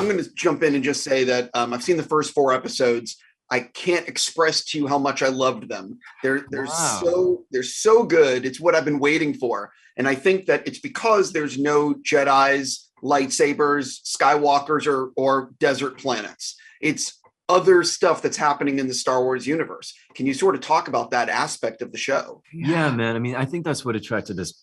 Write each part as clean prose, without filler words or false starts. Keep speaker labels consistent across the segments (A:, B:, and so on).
A: I'm going to jump in and just say that I've seen the first 4 episodes. I can't express to you how much I loved them. They're so good. It's what I've been waiting for. And I think that it's because there's no Jedis, lightsabers, Skywalkers, or desert planets. It's other stuff that's happening in the Star Wars universe. Can you sort of talk about that aspect of the show?
B: Yeah, man. I mean, I think that's what attracted us.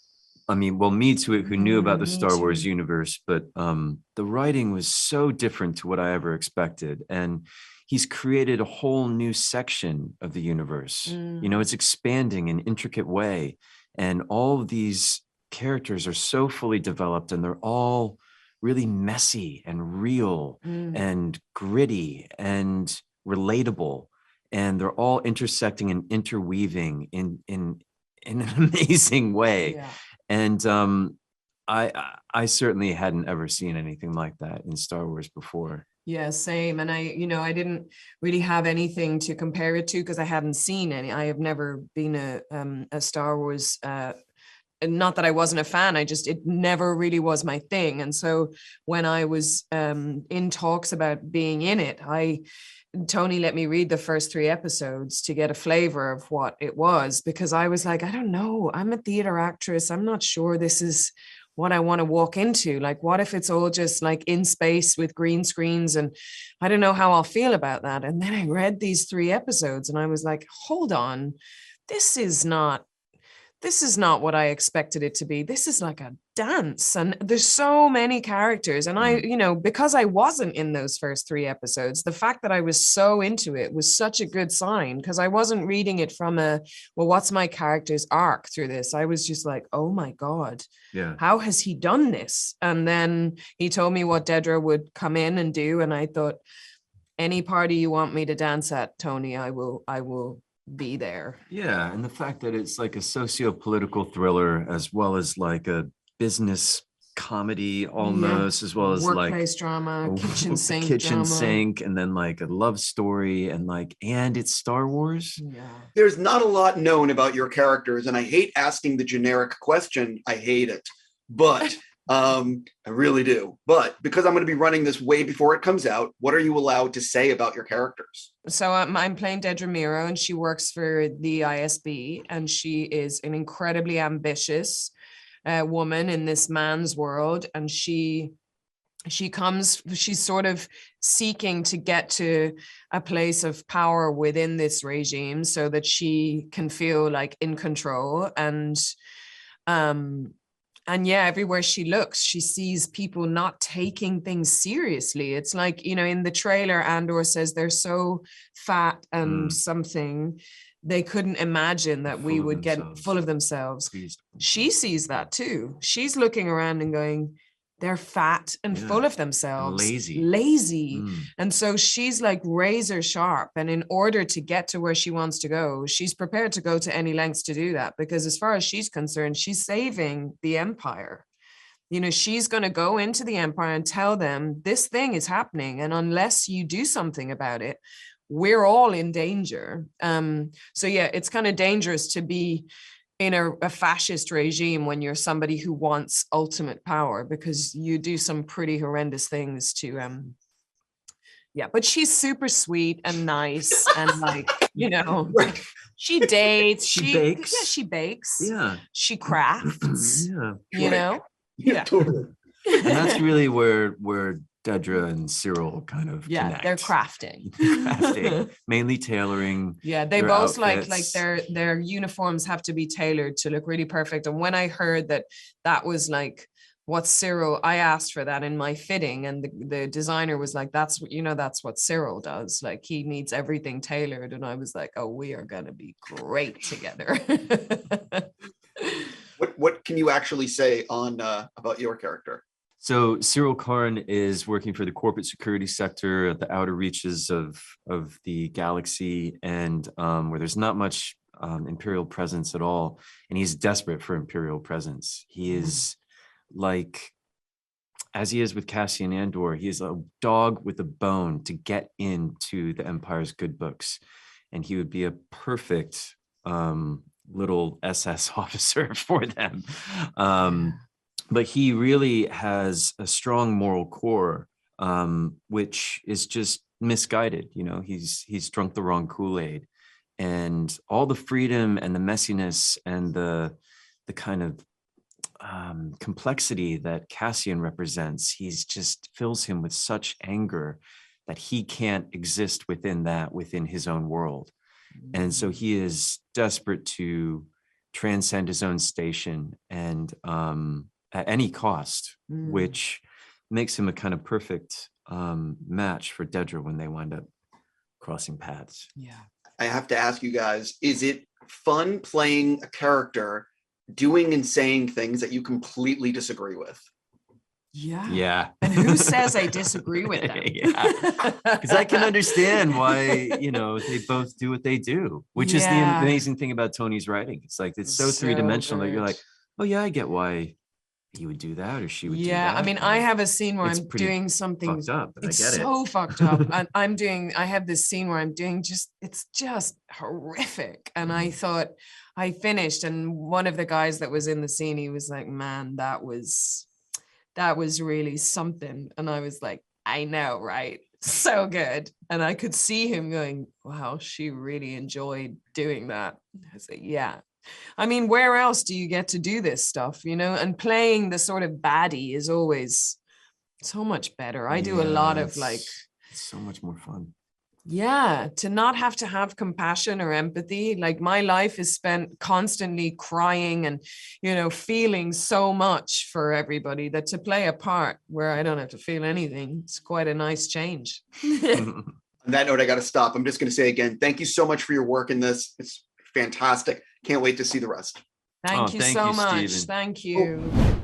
B: I mean, well, me to it, who knew about the Star Wars universe, but the writing was so different to what I ever expected. And he's created a whole new section of the universe. You know, it's expanding in an intricate way. And all of these characters are so fully developed, and they're all really messy and real and gritty and relatable. And they're all intersecting and interweaving in an amazing way. Yeah. And I certainly hadn't ever seen anything like that in Star Wars before.
C: Yeah, same. And I didn't really have anything to compare it to because I hadn't seen any. I have never been a Star Wars, not that I wasn't a fan, it never really was my thing. And so when I was in talks about being in it, Tony let me read the first 3 episodes to get a flavor of what it was, because I was like, I don't know, I'm a theater actress. I'm not sure this is what I want to walk into. Like, what if it's all just like in space with green screens? And I don't know how I'll feel about that. And then I read these 3 episodes and I was like, hold on, this is not what I expected it to be. This is like a dance. And there's so many characters. And I, because I wasn't in those first 3 episodes, the fact that I was so into it was such a good sign, because I wasn't reading it from what's my character's arc through this? I was just like, oh my God, how has he done this? And then he told me what Dedra would come in and do. And I thought, any party you want me to dance at, Tony, I will be there.
B: Yeah, and the fact that it's like a socio-political thriller as well as like a business comedy almost, as well as
C: workplace drama, kitchen
B: sink, and then like a love story, and it's Star Wars.
C: Yeah.
A: There's not a lot known about your characters, and I hate asking the generic question. I hate it, but I really do. But because I'm going to be running this way before it comes out, what are you allowed to say about your characters?
C: So I'm playing Dedra Meero, and she works for the ISB, and she is an incredibly ambitious woman in this man's world. And she's sort of seeking to get to a place of power within this regime so that she can feel like in control. And yeah, everywhere she looks, she sees people not taking things seriously. It's like, in the trailer, Andor says they're so fat and something, they couldn't imagine that we would get full of themselves. She sees that too. She's looking around and going, they're fat and full of themselves. Lazy. And so she's like razor sharp. And in order to get to where she wants to go, she's prepared to go to any lengths to do that. Because as far as she's concerned, she's saving the Empire. She's going to go into the Empire and tell them this thing is happening. And unless you do something about it, we're all in danger. So yeah, it's kind of dangerous to be in a fascist regime when you're somebody who wants ultimate power, because you do some pretty horrendous things to but she's super sweet and nice and she dates, she bakes. She bakes.
B: Yeah.
C: She crafts.
B: Totally. And that's really where Dedra and Syril kind of connect.
C: They're crafting,
B: mainly tailoring.
C: Yeah, they both outfits. like their uniforms have to be tailored to look really perfect. And when I heard that was like what Syril, I asked for that in my fitting, and the designer was like, that's what Syril does. Like, he needs everything tailored. And I was like, oh, we are gonna be great together.
A: What can you actually say on about your character?
B: So Syril Karn is working for the corporate security sector at the outer reaches of the galaxy, and where there's not much Imperial presence at all. And he's desperate for Imperial presence. He is like, as he is with Cassian Andor, he is a dog with a bone to get into the Empire's good books. And he would be a perfect little SS officer for them. But he really has a strong moral core which is just misguided. You know, he's drunk the wrong Kool-Aid, and all the freedom and the messiness and the kind of complexity that Cassian represents, he's just fills him with such anger that he can't exist within his own world. And so he is desperate to transcend his own station, and at any cost, which makes him a kind of perfect match for Dedra when they wind up crossing paths.
C: Yeah.
A: I have to ask you guys, is it fun playing a character doing and saying things that you completely disagree with?
B: Yeah.
C: And who says I disagree with them?
B: Yeah. Because I can understand why, you know, they both do what they do, which is the amazing thing about Tony's writing. It's like, it's so three-dimensional that you're like, oh yeah, I get why he would do that or she would do that.
C: I mean, I have a scene where I'm doing something
B: fucked up, but
C: it's
B: I get
C: so fucked up. And I have this scene where I'm doing it's just horrific. And I thought I finished, and one of the guys that was in the scene, he was like, man, that was really something. And I was like, I know, right? So good. And I could see him going, wow, she really enjoyed doing that. I was like, yeah. I mean, where else do you get to do this stuff, you know? And playing the sort of baddie is always so much better. I do a lot of like...
B: It's so much more fun.
C: Yeah, to not have to have compassion or empathy. Like, my life is spent constantly crying and, you know, feeling so much for everybody, that to play a part where I don't have to feel anything, it's quite a nice change.
A: On that note, I got to stop. I'm just going to say again, thank you so much for your work in this. It's fantastic. Can't wait to see the rest.
C: Thank you so much.
B: Stephen.
C: Thank you.